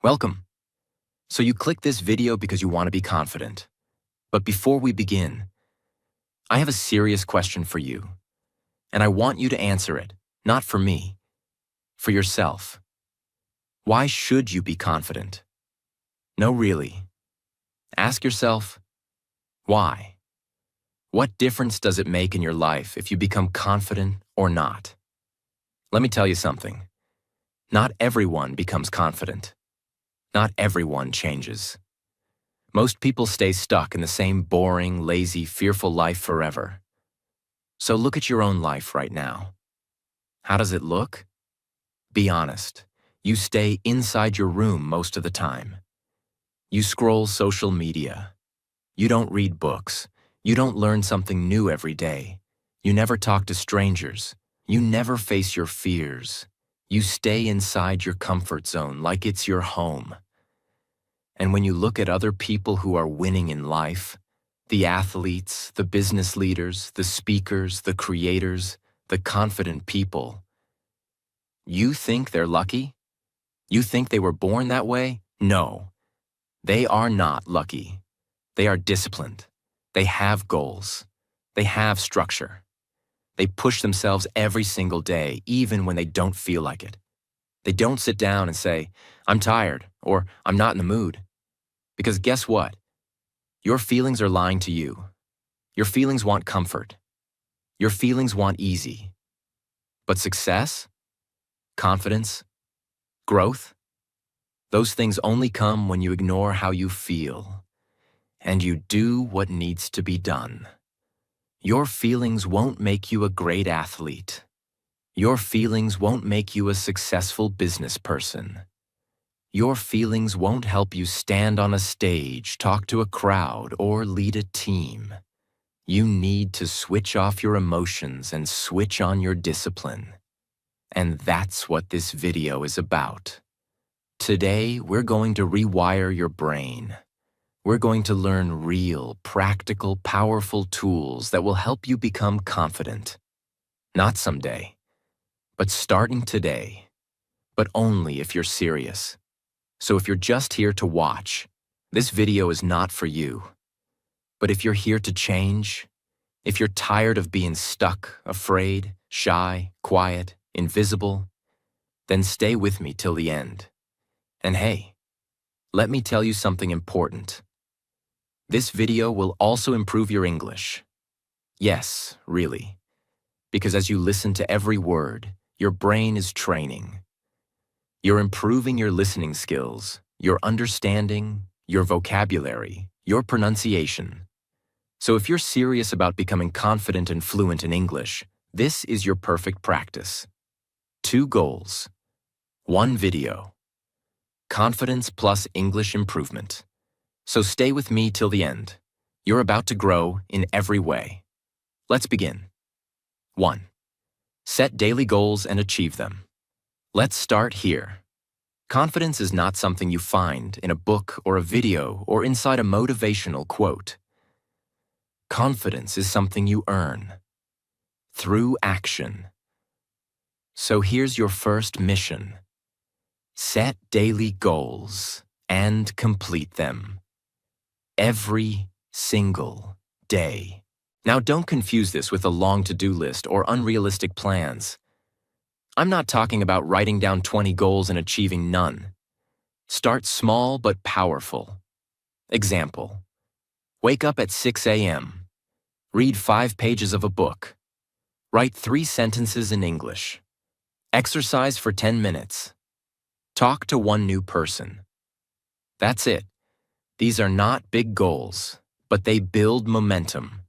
Welcome. So you clicked this video because you want to be confident. But before we begin, I have a serious question for you, and I want you to answer it, not for me, for yourself. Why should you be confident? No, really. Ask yourself, why? What difference does it make in your life if you become confident or not? Let me tell you something. Not everyone becomes confident. Not everyone changes. Most people stay stuck in the same boring, lazy, fearful life forever. So look at your own life right now. How does it look? Be honest. You stay inside your room most of the time. You scroll social media. You don't read books. You don't learn something new every day. You never talk to strangers. You never face your fears. You stay inside your comfort zone like it's your home. And when you look at other people who are winning in life, the athletes, the business leaders, the speakers, the creators, the confident people, you think they're lucky? You think they were born that way? No. They are not lucky. They are disciplined. They have goals. They have structure. They push themselves every single day, even when they don't feel like it. They don't sit down and say, "I'm tired," or "I'm not in the mood." Because guess what? Your feelings are lying to you. Your feelings want comfort. Your feelings want easy. But success, confidence, growth, those things only come when you ignore how you feel and you do what needs to be done. Your feelings won't make you a great athlete. Your feelings won't make you a successful business person. Your feelings won't help you stand on a stage, talk to a crowd, or lead a team. You need to switch off your emotions and switch on your discipline. And that's what this video is about. Today, we're going to rewire your brain. We're going to learn real, practical, powerful tools that will help you become confident. Not someday, but starting today. But only if you're serious. So if you're just here to watch, this video is not for you. But if you're here to change, if you're tired of being stuck, afraid, shy, quiet, invisible, then stay with me till the end. And hey, let me tell you something important. This video will also improve your English. Yes, really. Because as you listen to every word, your brain is training. You're improving your listening skills, your understanding, your vocabulary, your pronunciation. So if you're serious about becoming confident and fluent in English, this is your perfect practice. 2 goals. 1 video. Confidence plus English improvement. So stay with me till the end. You're about to grow in every way. Let's begin. 1. Set daily goals and achieve them. Let's start here. Confidence is not something you find in a book or a video or inside a motivational quote. Confidence is something you earn through action. So here's your first mission. Set daily goals and complete them. Every single day. Now don't confuse this with a long to-do list or unrealistic plans. I'm not talking about writing down 20 goals and achieving none. Start small but powerful. Example. Wake up at 6 a.m. Read 5 pages of a book. Write 3 sentences in English. Exercise for 10 minutes. Talk to 1 new person. That's it. These are not big goals, but they build momentum.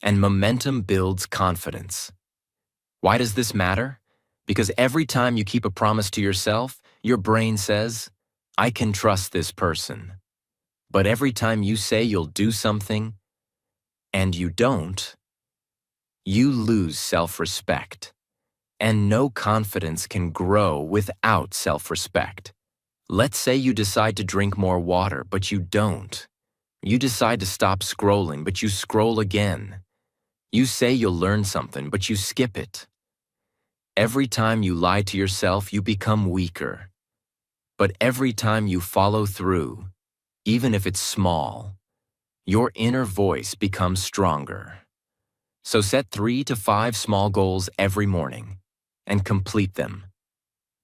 And momentum builds confidence. Why does this matter? Because every time you keep a promise to yourself, your brain says, "I can trust this person." But every time you say you'll do something, and you don't, you lose self-respect. And no confidence can grow without self-respect. Let's say you decide to drink more water, but you don't. You decide to stop scrolling, but you scroll again. You say you'll learn something, but you skip it. Every time you lie to yourself, you become weaker. But every time you follow through, even if it's small, your inner voice becomes stronger. So set 3 to 5 small goals every morning and complete them.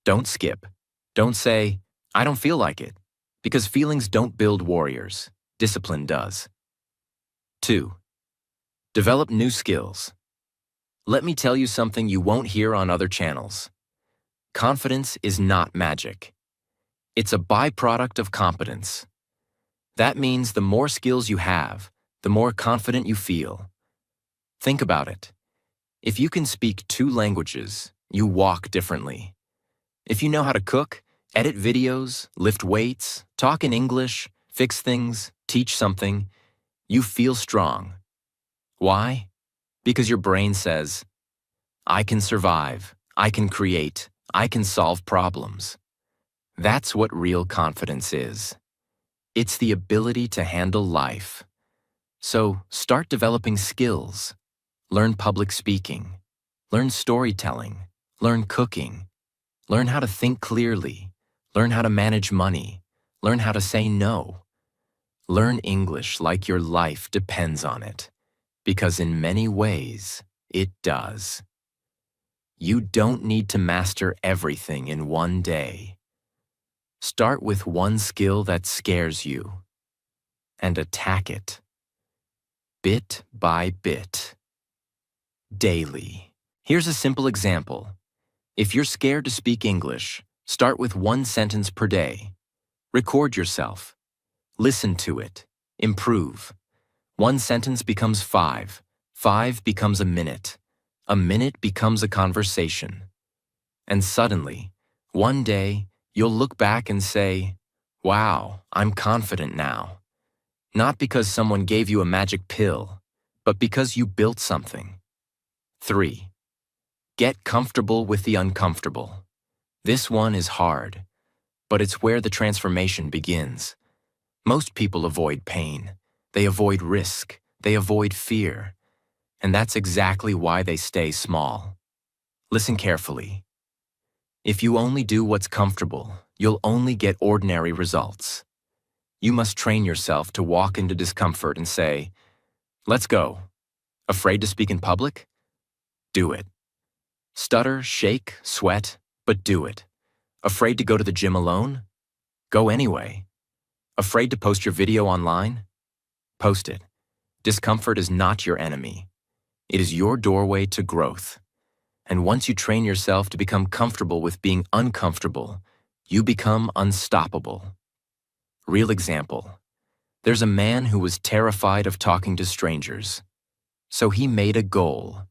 Don't skip. Don't say, I don't feel like it, because feelings don't build warriors. Discipline does. 2. Develop new skills. Let me tell you something you won't hear on other channels. Confidence is not magic. It's a byproduct of competence. That means the more skills you have, the more confident you feel. Think about it. If you can speak 2 languages, you walk differently. If you know how to cook, edit videos, lift weights, talk in English, fix things, teach something, you feel strong. Why? Because your brain says, I can survive, I can create, I can solve problems. That's what real confidence is. It's the ability to handle life. So start developing skills. Learn public speaking. Learn storytelling. Learn cooking. Learn how to think clearly. Learn how to manage money. Learn how to say no. Learn English like your life depends on it, because in many ways, it does. You don't need to master everything in one day. Start with one skill that scares you and attack it, bit by bit, daily. Here's a simple example. If you're scared to speak English, start with 1 sentence per day. Record yourself. Listen to it. Improve. 1 sentence becomes 5. 5 becomes a minute. A minute becomes a conversation. And suddenly, one day, you'll look back and say, wow, I'm confident now. Not because someone gave you a magic pill, but because you built something. 3. Get comfortable with the uncomfortable. This one is hard, but it's where the transformation begins. Most people avoid pain. They avoid risk. They avoid fear. And that's exactly why they stay small. Listen carefully. If you only do what's comfortable, you'll only get ordinary results. You must train yourself to walk into discomfort and say, let's go. Afraid to speak in public? Do it. Stutter, shake, sweat, but do it. Afraid to go to the gym alone? Go anyway. Afraid to post your video online? Post it. Discomfort is not your enemy. It is your doorway to growth. And once you train yourself to become comfortable with being uncomfortable, you become unstoppable. Real example. There's a man who was terrified of talking to strangers. So he made a goal.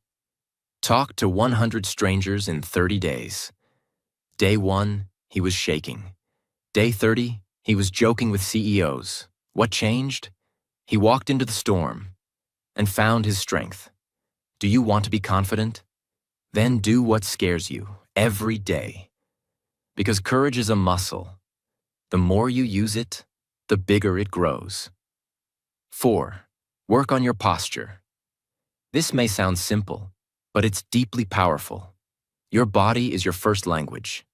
Talk to 100 strangers in 30 days. Day 1, he was shaking. Day 30, he was joking with CEOs. What changed? He walked into the storm and found his strength. Do you want to be confident? Then do what scares you every day. Because courage is a muscle. The more you use it, the bigger it grows. 4. Work on your posture. This may sound simple, but it's deeply powerful. Your body is your first language,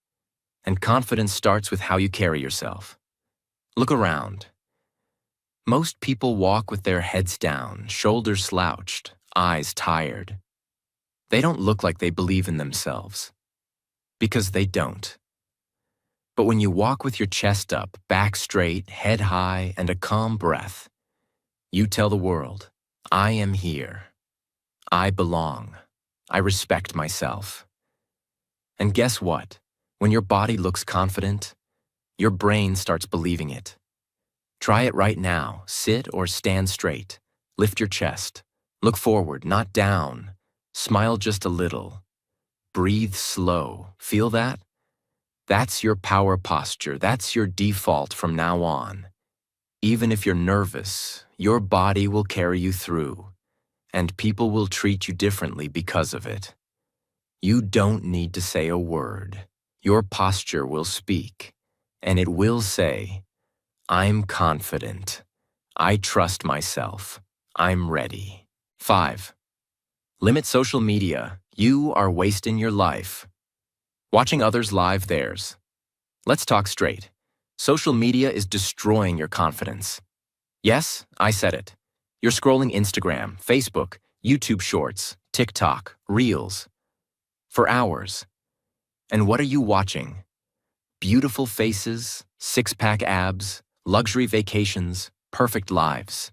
and confidence starts with how you carry yourself. Look around. Most people walk with their heads down, shoulders slouched, eyes tired. They don't look like they believe in themselves, because they don't. But when you walk with your chest up, back straight, head high, and a calm breath, you tell the world, I am here. I belong. I respect myself. And guess what? When your body looks confident, your brain starts believing it. Try it right now. Sit or stand straight. Lift your chest. Look forward, not down. Smile just a little. Breathe slow. Feel that? That's your power posture. That's your default from now on. Even if you're nervous, your body will carry you through, and people will treat you differently because of it. You don't need to say a word. Your posture will speak, and it will say, I'm confident. I trust myself. I'm ready. 5. Limit social media. You are wasting your life. Watching others live theirs. Let's talk straight. Social media is destroying your confidence. Yes, I said it. You're scrolling Instagram, Facebook, YouTube Shorts, TikTok, Reels for hours. And what are you watching? Beautiful faces, six-pack abs, luxury vacations, perfect lives.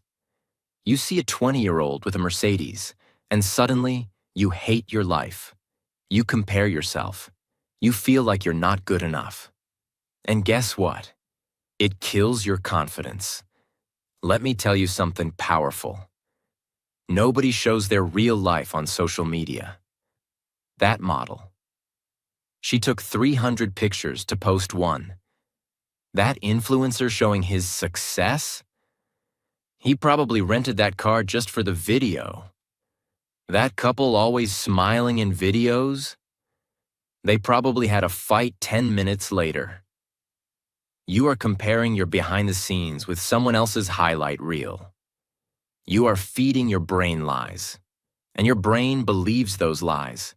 You see a 20-year-old with a Mercedes, and suddenly you hate your life. You compare yourself. You feel like you're not good enough. And guess what? It kills your confidence. Let me tell you something powerful. Nobody shows their real life on social media. That model. She took 300 pictures to post one. That influencer showing his success? He probably rented that car just for the video. That couple always smiling in videos? They probably had a fight 10 minutes later. You are comparing your behind the scenes with someone else's highlight reel. You are feeding your brain lies, and your brain believes those lies.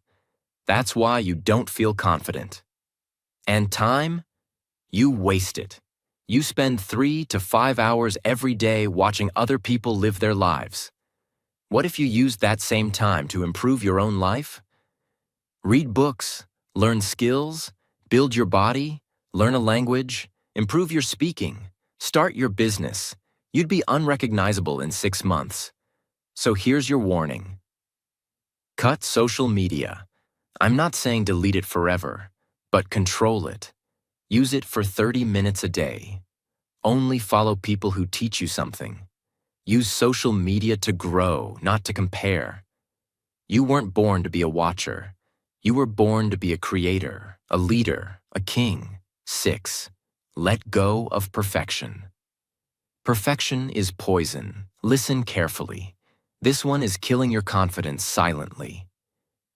That's why you don't feel confident. And time? You waste it. You spend 3 to 5 hours every day watching other people live their lives. What if you used that same time to improve your own life? Read books, learn skills, build your body, learn a language, improve your speaking, start your business. You'd be unrecognizable in 6 months. So here's your warning. Cut social media. I'm not saying delete it forever, but control it. Use it for 30 minutes a day. Only follow people who teach you something. Use social media to grow, not to compare. You weren't born to be a watcher. You were born to be a creator, a leader, a king. 6. Let go of perfection. Perfection is poison. Listen carefully. This one is killing your confidence silently.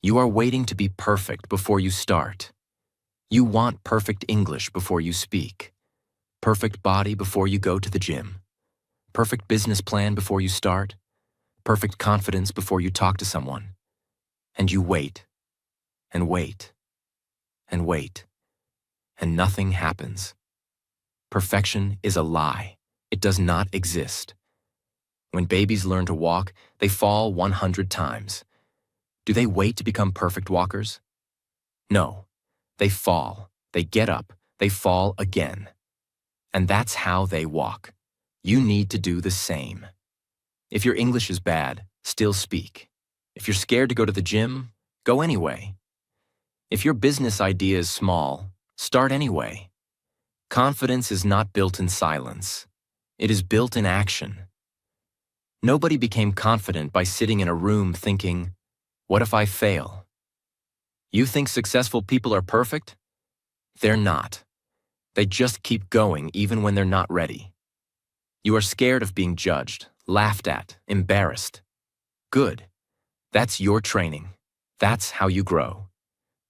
You are waiting to be perfect before you start. You want perfect English before you speak. Perfect body before you go to the gym. Perfect business plan before you start. Perfect confidence before you talk to someone. And you wait, and wait, and wait, and nothing happens. Perfection is a lie. It does not exist. When babies learn to walk, they fall 100 times. Do they wait to become perfect walkers? No. They fall, they get up, they fall again. And that's how they walk. You need to do the same. If your English is bad, still speak. If you're scared to go to the gym, go anyway. If your business idea is small, start anyway. Confidence is not built in silence. It is built in action. Nobody became confident by sitting in a room thinking, what if I fail? You think successful people are perfect? They're not. They just keep going even when they're not ready. You are scared of being judged, laughed at, embarrassed. Good. That's your training. That's how you grow.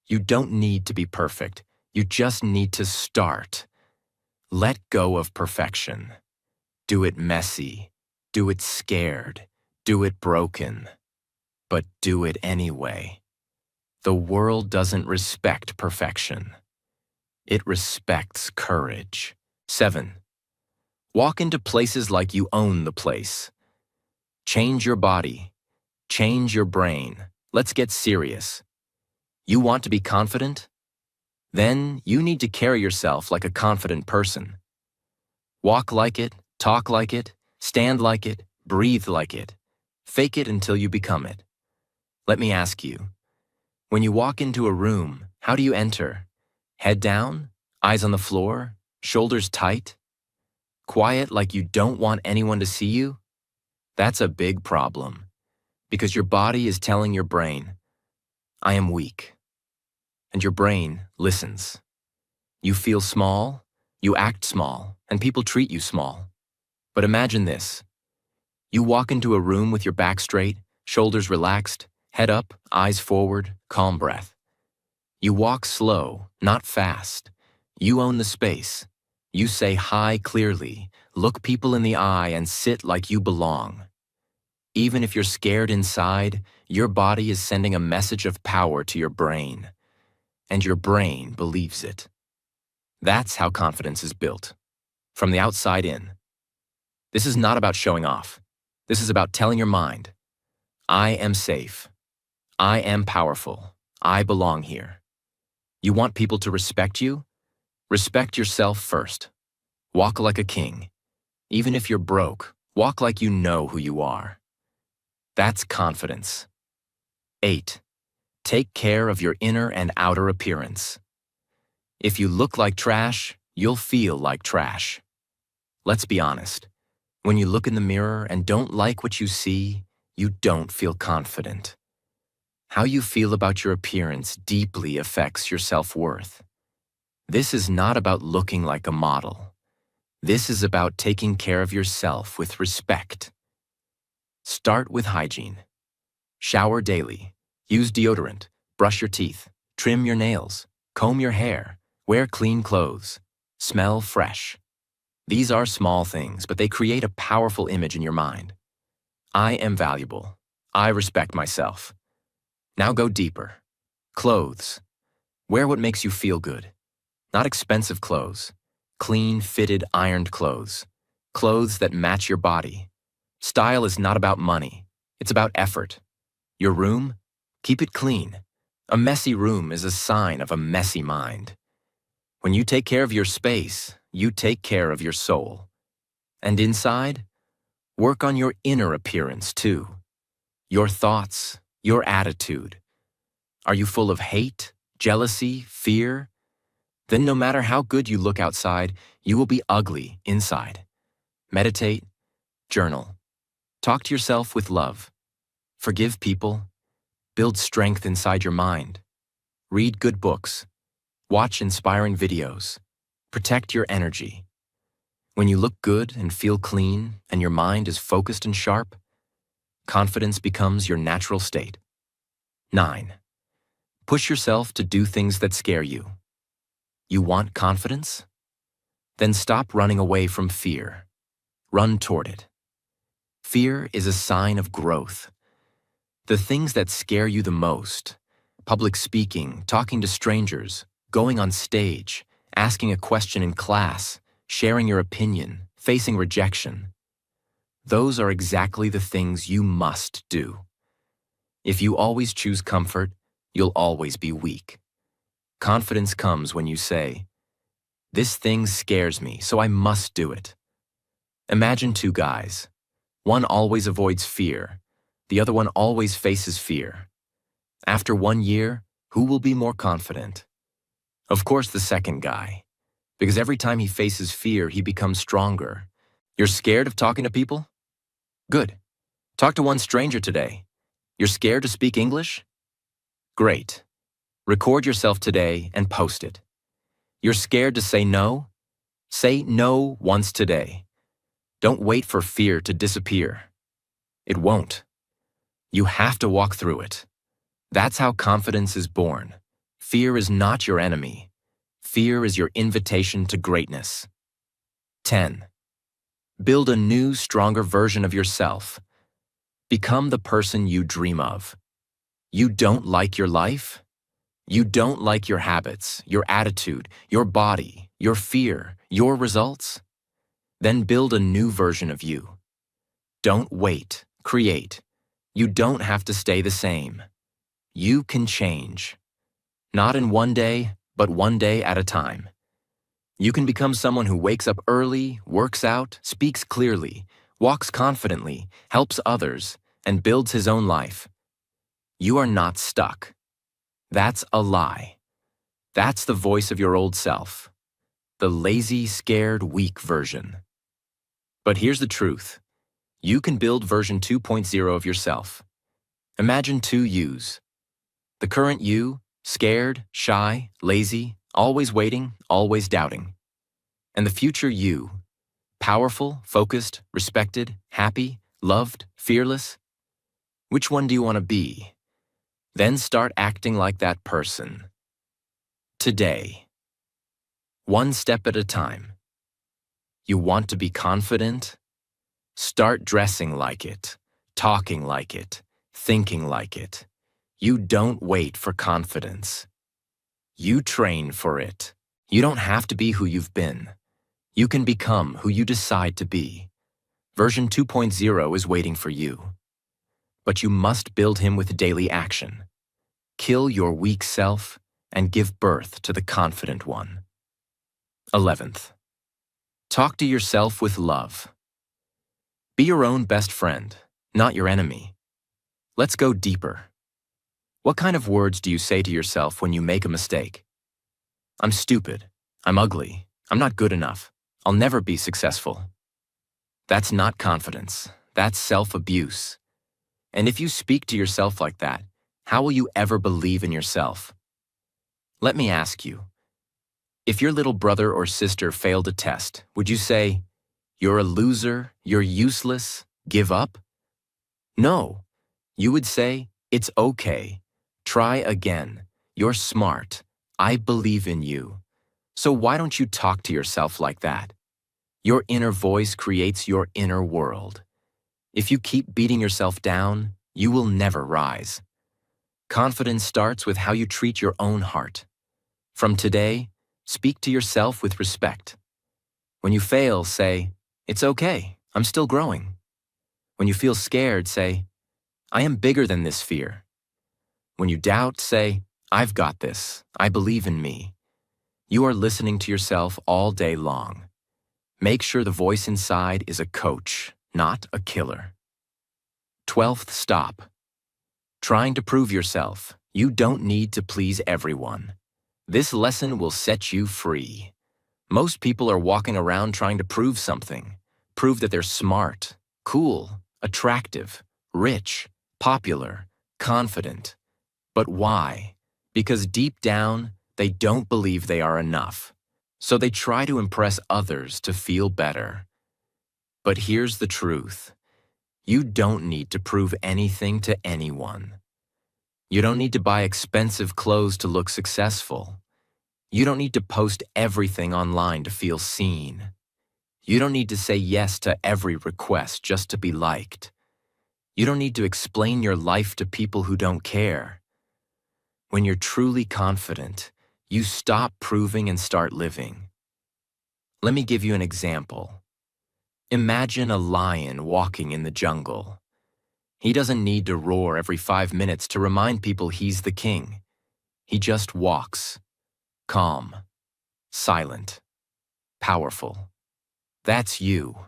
You don't need to be perfect. You just need to start. Let go of perfection. Do it messy. Do it scared. Do it broken. But do it anyway. The world doesn't respect perfection. It respects courage. 7. Walk into places like you own the place. Change your body. Change your brain. Let's get serious. You want to be confident? Then you need to carry yourself like a confident person. Walk like it, talk like it, stand like it, breathe like it. Fake it until you become it. Let me ask you, when you walk into a room, how do you enter? Head down? Eyes on the floor? Shoulders tight? Quiet like you don't want anyone to see you? That's a big problem, because your body is telling your brain, I am weak. And your brain listens. You feel small, you act small, and people treat you small. But imagine this. You walk into a room with your back straight, shoulders relaxed, head up, eyes forward, calm breath. You walk slow, not fast. You own the space. You say hi clearly, look people in the eye, and sit like you belong. Even if you're scared inside, your body is sending a message of power to your brain. And your brain believes it. That's how confidence is built. from the outside in. This is not about showing off. This is about telling your mind, I am safe. I am powerful. I belong here. You want people to respect you? Respect yourself first. Walk like a king. Even if you're broke, walk like you know who you are. That's confidence. 8. Take care of your inner and outer appearance. If you look like trash, you'll feel like trash. Let's be honest. When you look in the mirror and don't like what you see, you don't feel confident. How you feel about your appearance deeply affects your self-worth. This is not about looking like a model. This is about taking care of yourself with respect. Start with hygiene. Shower daily. Use deodorant. Brush your teeth. Trim your nails. Comb your hair. Wear clean clothes. Smell fresh. These are small things, but they create a powerful image in your mind. I am valuable. I respect myself. Now go deeper. Clothes. Wear what makes you feel good. Not expensive clothes. Clean, fitted, ironed clothes. Clothes that match your body. Style is not about money. It's about effort. Your room? Keep it clean. A messy room is a sign of a messy mind. When you take care of your space, you take care of your soul. And inside, work on your inner appearance too. Your thoughts, your attitude. Are you full of hate, jealousy, fear? Then no matter how good you look outside, you will be ugly inside. Meditate, journal. Talk to yourself with love. Forgive people. Build strength inside your mind. Read good books. Watch inspiring videos. Protect your energy. When you look good and feel clean and your mind is focused and sharp, confidence becomes your natural state. 9. Push yourself to do things that scare you. You want confidence? Then stop running away from fear. Run toward it. Fear is a sign of growth. The things that scare you the most, public speaking, talking to strangers, going on stage, asking a question in class, sharing your opinion, facing rejection, those are exactly the things you must do. If you always choose comfort, you'll always be weak. Confidence comes when you say, this thing scares me, so I must do it. Imagine two guys. One always avoids fear. The other one always faces fear. After 1 year, who will be more confident? Of course, the second guy. Because every time he faces fear, he becomes stronger. You're scared of talking to people? Good. Talk to one stranger today. You're scared to speak English? Great. Record yourself today and post it. You're scared to say no? Say no once today. Don't wait for fear to disappear. It won't. You have to walk through it. That's how confidence is born. Fear is not your enemy. Fear is your invitation to greatness. 10. Build a new, stronger version of yourself. Become the person you dream of. You don't like your life? You don't like your habits, your attitude, your body, your fear, your results? Then build a new version of you. Don't wait, create. You don't have to stay the same. You can change. Not in 1 day, but 1 day at a time. You can become someone who wakes up early, works out, speaks clearly, walks confidently, helps others, and builds his own life. You are not stuck. That's a lie. That's the voice of your old self. The lazy, scared, weak version. But here's the truth. You can build version 2.0 of yourself. Imagine 2 yous. The current you, scared, shy, lazy, always waiting, always doubting. And the future you, powerful, focused, respected, happy, loved, fearless. Which one do you want to be? Then start acting like that person. Today. 1 step at a time. You want to be confident? Start dressing like it, talking like it, thinking like it. You don't wait for confidence. You train for it. You don't have to be who you've been. You can become who you decide to be. Version 2.0 is waiting for you. But you must build him with daily action. Kill your weak self and give birth to the confident one. 11th. Talk to yourself with love. Be your own best friend, not your enemy. Let's go deeper. What kind of words do you say to yourself when you make a mistake? I'm stupid. I'm ugly. I'm not good enough. I'll never be successful. That's not confidence. That's self-abuse. And if you speak to yourself like that, how will you ever believe in yourself? Let me ask you, if your little brother or sister failed a test, would you say, "You're a loser, you're useless, give up"? No. You would say, "It's okay. Try again. You're smart. I believe in you." So why don't you talk to yourself like that? Your inner voice creates your inner world. If you keep beating yourself down, you will never rise. Confidence starts with how you treat your own heart. From today, speak to yourself with respect. When you fail, say, "It's okay, I'm still growing." When you feel scared, say, "I am bigger than this fear." When you doubt, say, "I've got this, I believe in me." You are listening to yourself all day long. Make sure the voice inside is a coach, not a killer. 12th stop. Trying to prove yourself. You don't need to please everyone. This lesson will set you free. Most people are walking around trying to prove something. Prove that they're smart, cool, attractive, rich, popular, confident. But why? Because deep down, they don't believe they are enough. So they try to impress others to feel better. But here's the truth. You don't need to prove anything to anyone. You don't need to buy expensive clothes to look successful. You don't need to post everything online to feel seen. You don't need to say yes to every request just to be liked. You don't need to explain your life to people who don't care. When you're truly confident, you stop proving and start living. Let me give you an example. Imagine a lion walking in the jungle. He doesn't need to roar every 5 minutes to remind people he's the king. He just walks. Calm, silent, powerful. That's you.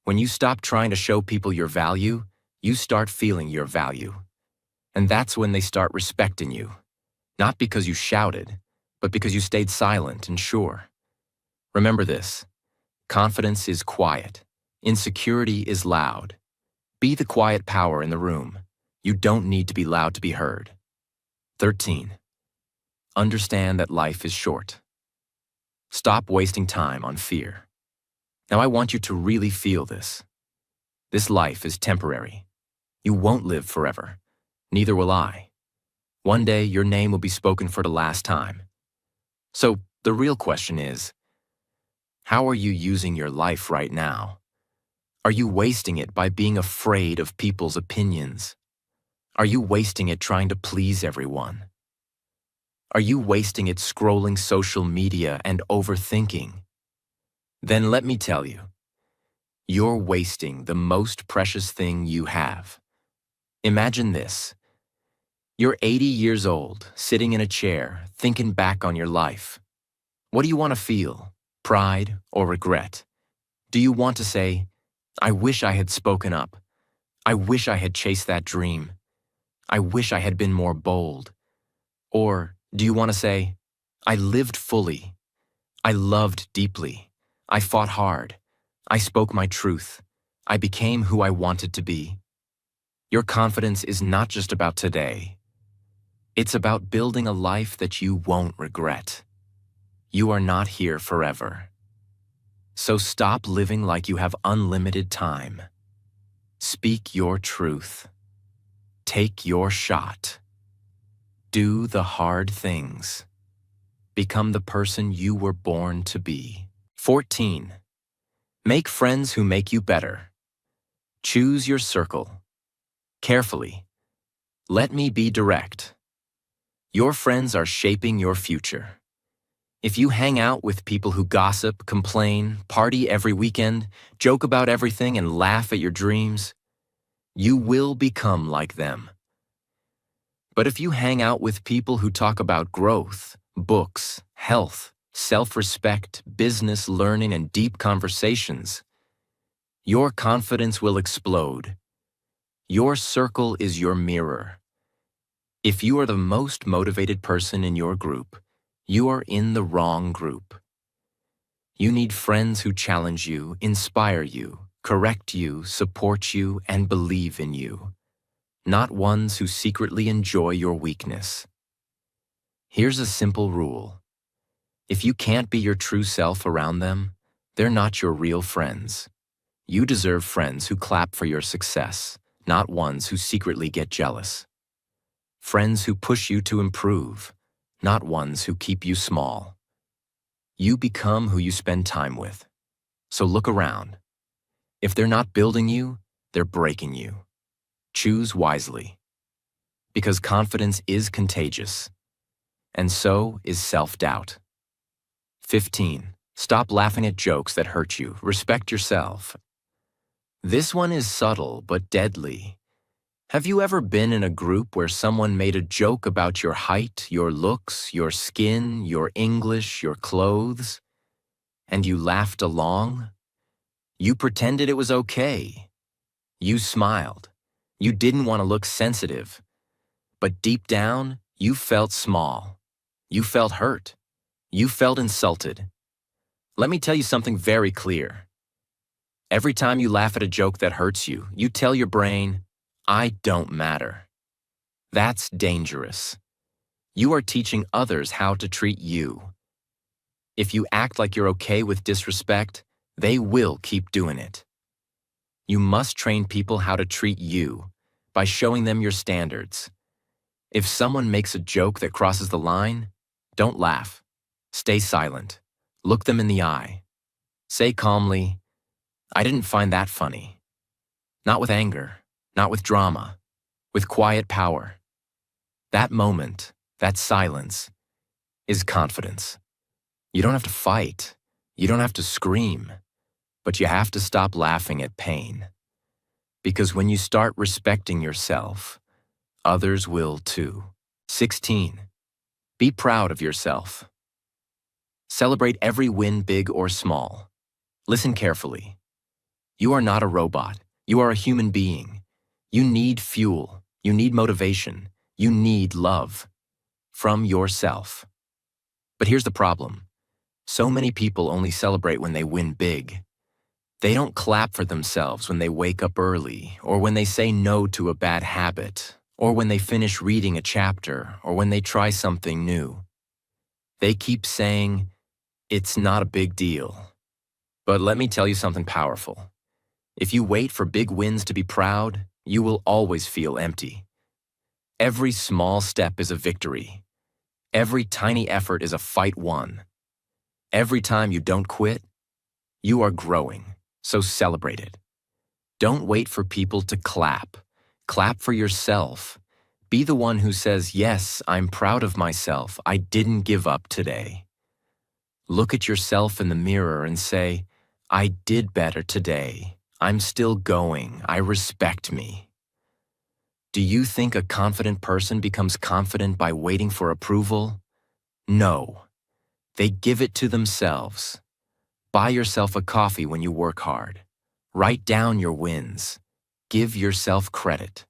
When you stop trying to show people your value, you start feeling your value. And that's when they start respecting you. Not because you shouted, but because you stayed silent and sure. Remember this. Confidence is quiet. Insecurity is loud. Be the quiet power in the room. You don't need to be loud to be heard. 13. Understand that life is short. Stop wasting time on fear. Now I want you to really feel this. This life is temporary. You won't live forever. Neither will I. One day your name will be spoken for the last time. So the real question is, how are you using your life right now? Are you wasting it by being afraid of people's opinions? Are you wasting it trying to please everyone? Are you wasting it scrolling social media and overthinking? Then let me tell you, you're wasting the most precious thing you have. Imagine this. You're 80 years old, sitting in a chair, thinking back on your life. What do you want to feel? Pride or regret? Do you want to say, "I wish I had spoken up. I wish I had chased that dream. I wish I had been more bold"? Or do you want to say, "I lived fully. I loved deeply. I fought hard. I spoke my truth. I became who I wanted to be"? Your confidence is not just about today. It's about building a life that you won't regret. You are not here forever. So stop living like you have unlimited time. Speak your truth. Take your shot. Do the hard things. Become the person you were born to be. 14. Make friends who make you better. Choose your circle. Carefully. Let me be direct. Your friends are shaping your future. If you hang out with people who gossip, complain, party every weekend, joke about everything, and laugh at your dreams, you will become like them. But if you hang out with people who talk about growth, books, health, self-respect, business, learning, and deep conversations, your confidence will explode. Your circle is your mirror. If you are the most motivated person in your group, you are in the wrong group. You need friends who challenge you, inspire you, correct you, support you, and believe in you, not ones who secretly enjoy your weakness. Here's a simple rule. If you can't be your true self around them, they're not your real friends. You deserve friends who clap for your success, not ones who secretly get jealous. Friends who push you to improve, not ones who keep you small. You become who you spend time with. So look around. If they're not building you, they're breaking you. Choose wisely. Because confidence is contagious. And so is self-doubt. 15. Stop laughing at jokes that hurt you. Respect yourself. This one is subtle but deadly. Have you ever been in a group where someone made a joke about your height, your looks, your skin, your English, your clothes, and you laughed along? You pretended it was okay. You smiled. You didn't want to look sensitive. But deep down, you felt small. You felt hurt. You felt insulted. Let me tell you something very clear. Every time you laugh at a joke that hurts you, you tell your brain, I don't matter. That's dangerous. You are teaching others how to treat you. If you act like you're okay with disrespect, they will keep doing it. You must train people how to treat you by showing them your standards. If someone makes a joke that crosses the line, don't laugh. Stay silent. Look them in the eye. Say calmly, I didn't find that funny. Not with anger, not with drama, with quiet power. That moment, that silence, is confidence. You don't have to fight. You don't have to scream. But you have to stop laughing at pain. Because when you start respecting yourself, others will too. 16. Be proud of yourself. Celebrate every win, big or small. Listen carefully. You are not a robot. You are a human being. You need fuel. You need motivation. You need love from yourself. But here's the problem. So many people only celebrate when they win big. They don't clap for themselves when they wake up early, or when they say no to a bad habit, or when they finish reading a chapter, or when they try something new. They keep saying, it's not a big deal. But let me tell you something powerful. If you wait for big wins to be proud, you will always feel empty. Every small step is a victory. Every tiny effort is a fight won. Every time you don't quit, you are growing, so celebrate it. Don't wait for people to clap. Clap for yourself. Be the one who says, yes, I'm proud of myself. I didn't give up today. Look at yourself in the mirror and say, I did better today. I'm still going. I respect me. Do you think a confident person becomes confident by waiting for approval? No. They give it to themselves. Buy yourself a coffee when you work hard. Write down your wins. Give yourself credit.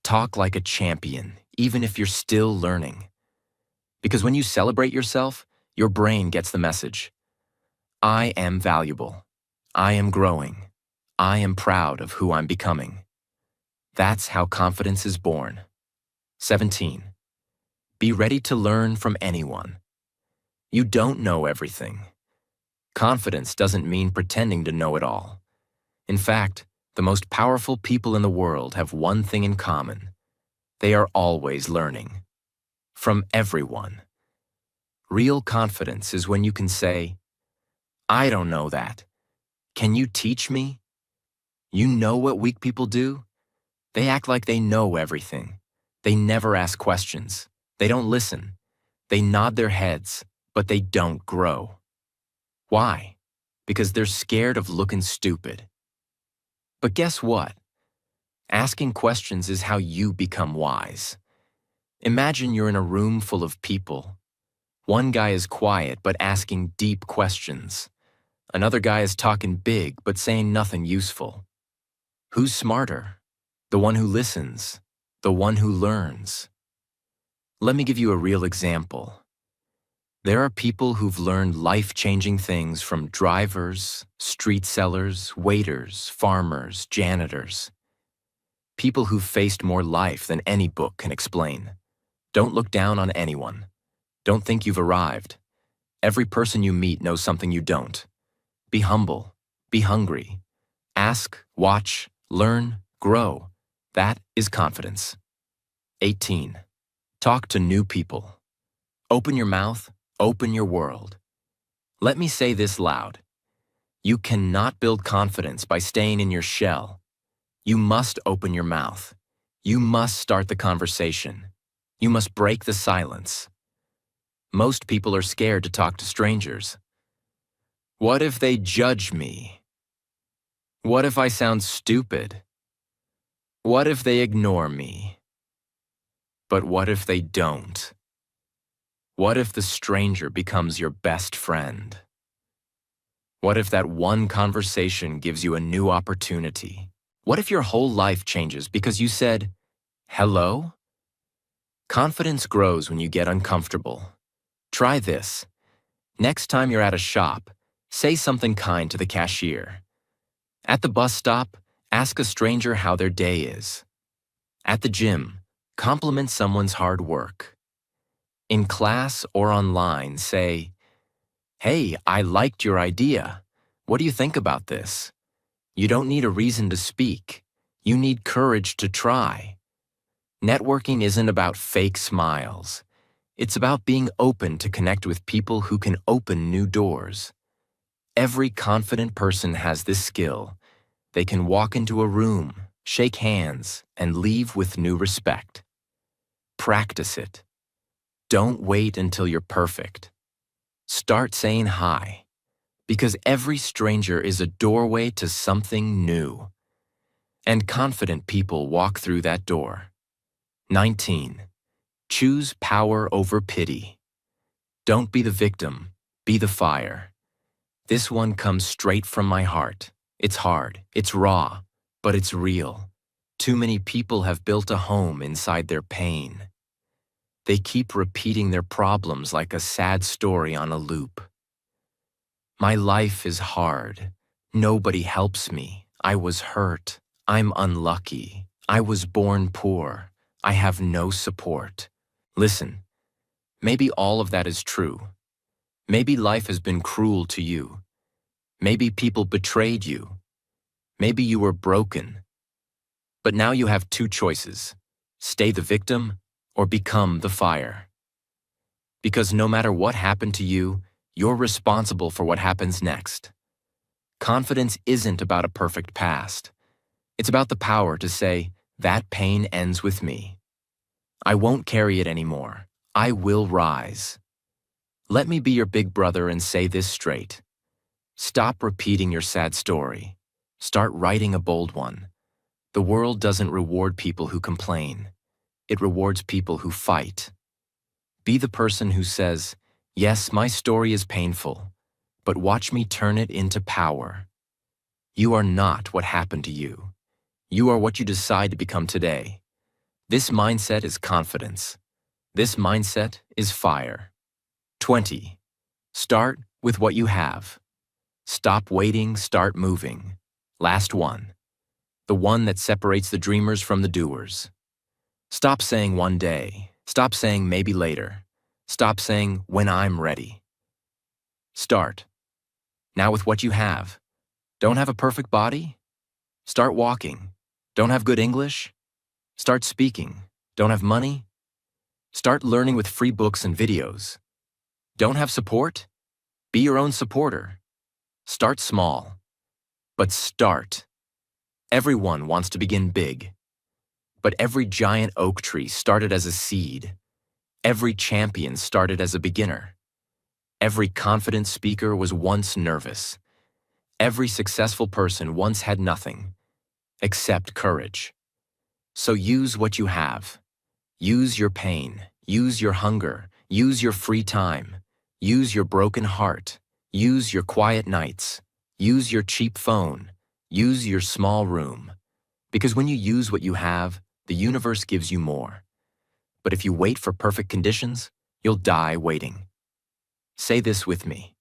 Talk like a champion, even if you're still learning. Because when you celebrate yourself, your brain gets the message. I am valuable. I am growing. I am proud of who I'm becoming. That's how confidence is born. 17. Be ready to learn from anyone. You don't know everything. Confidence doesn't mean pretending to know it all. In fact, the most powerful people in the world have one thing in common. They are always learning. From everyone. Real confidence is when you can say, I don't know that. Can you teach me? You know what weak people do? They act like they know everything. They never ask questions. They don't listen. They nod their heads, but they don't grow. Why? Because they're scared of looking stupid. But guess what? Asking questions is how you become wise. Imagine you're in a room full of people. One guy is quiet but asking deep questions. Another guy is talking big but saying nothing useful. Who's smarter? The one who listens, the one who learns. Let me give you a real example. There are people who've learned life-changing things from drivers, street sellers, waiters, farmers, janitors. People who've faced more life than any book can explain. Don't look down on anyone. Don't think you've arrived. Every person you meet knows something you don't. Be humble. Be hungry. Ask, watch, learn, grow. That is confidence. 18. Talk to new people. Open your mouth. Open your world. Let me say this loud. You cannot build confidence by staying in your shell. You must open your mouth. You must start the conversation. You must break the silence. Most people are scared to talk to strangers. What if they judge me? What if I sound stupid? What if they ignore me? But what if they don't? What if the stranger becomes your best friend? What if that one conversation gives you a new opportunity? What if your whole life changes because you said, hello? Confidence grows when you get uncomfortable. Try this. Next time you're at a shop, say something kind to the cashier. At the bus stop, ask a stranger how their day is. At the gym, compliment someone's hard work. In class or online, say, hey, I liked your idea. What do you think about this? You don't need a reason to speak. You need courage to try. Networking isn't about fake smiles. It's about being open to connect with people who can open new doors. Every confident person has this skill. They can walk into a room, shake hands, and leave with new respect. Practice it. Don't wait until you're perfect. Start saying hi, because every stranger is a doorway to something new. And confident people walk through that door. 19. Choose power over pity. Don't be the victim, be the fire. This one comes straight from my heart. It's hard, it's raw, but it's real. Too many people have built a home inside their pain. They keep repeating their problems like a sad story on a loop. My life is hard. Nobody helps me. I was hurt. I'm unlucky. I was born poor. I have no support. Listen, maybe all of that is true. Maybe life has been cruel to you. Maybe people betrayed you. Maybe you were broken. But now you have two choices: stay the victim or become the fire. Because no matter what happened to you, you're responsible for what happens next. Confidence isn't about a perfect past. It's about the power to say, that pain ends with me. I won't carry it anymore. I will rise. Let me be your big brother and say this straight. Stop repeating your sad story. Start writing a bold one. The world doesn't reward people who complain. It rewards people who fight. Be the person who says, yes, my story is painful, but watch me turn it into power. You are not what happened to you. You are what you decide to become today. This mindset is confidence. This mindset is fire. 20. Start with what you have. Stop waiting, start moving. Last one. The one that separates the dreamers from the doers. Stop saying one day. Stop saying maybe later. Stop saying when I'm ready. Start. Now with what you have. Don't have a perfect body? Start walking. Don't have good English? Start speaking. Don't have money? Start learning with free books and videos. Don't have support? Be your own supporter. Start small. But start. Everyone wants to begin big. But every giant oak tree started as a seed. Every champion started as a beginner. Every confident speaker was once nervous. Every successful person once had nothing except courage. So use what you have. Use your pain. Use your hunger. Use your free time. Use your broken heart. Use your quiet nights. Use your cheap phone. Use your small room. Because when you use what you have, the universe gives you more. But if you wait for perfect conditions, you'll die waiting. Say this with me.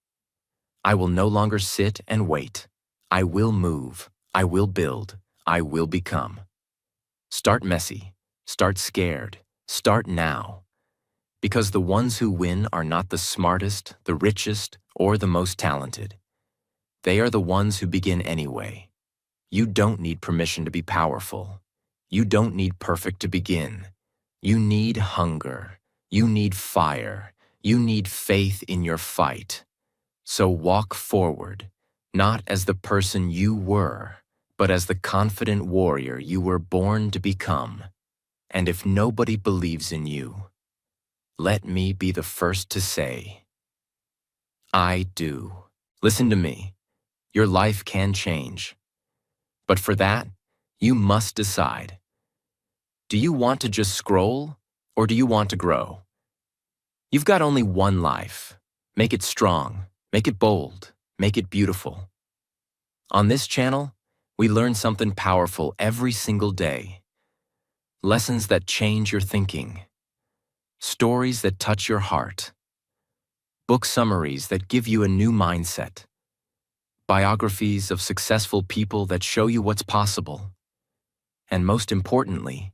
I will no longer sit and wait. I will move. I will build. I will become. Start messy. Start scared. Start now. Because the ones who win are not the smartest, the richest, or the most talented. They are the ones who begin anyway. You don't need permission to be powerful. You don't need perfect to begin. You need hunger. You need fire. You need faith in your fight. So walk forward, not as the person you were, but as the confident warrior you were born to become. And if nobody believes in you, let me be the first to say, I do. Listen to me. Your life can change. But for that, you must decide. Do you want to just scroll, or do you want to grow? You've got only one life. Make it strong. Make it bold. Make it beautiful. On this channel, we learn something powerful every single day. Lessons that change your thinking. Stories that touch your heart. Book summaries that give you a new mindset. Biographies of successful people that show you what's possible. And most importantly,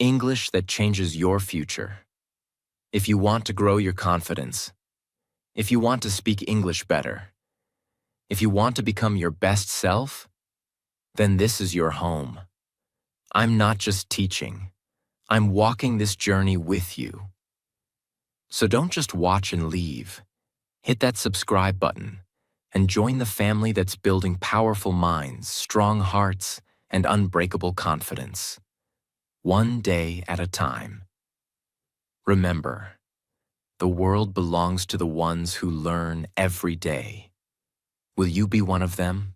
English that changes your future. If you want to grow your confidence, if you want to speak English better, if you want to become your best self, then this is your home. I'm not just teaching. I'm walking this journey with you. So don't just watch and leave. Hit that subscribe button and join the family that's building powerful minds, strong hearts, and unbreakable confidence. One day at a time. Remember, the world belongs to the ones who learn every day. Will you be one of them?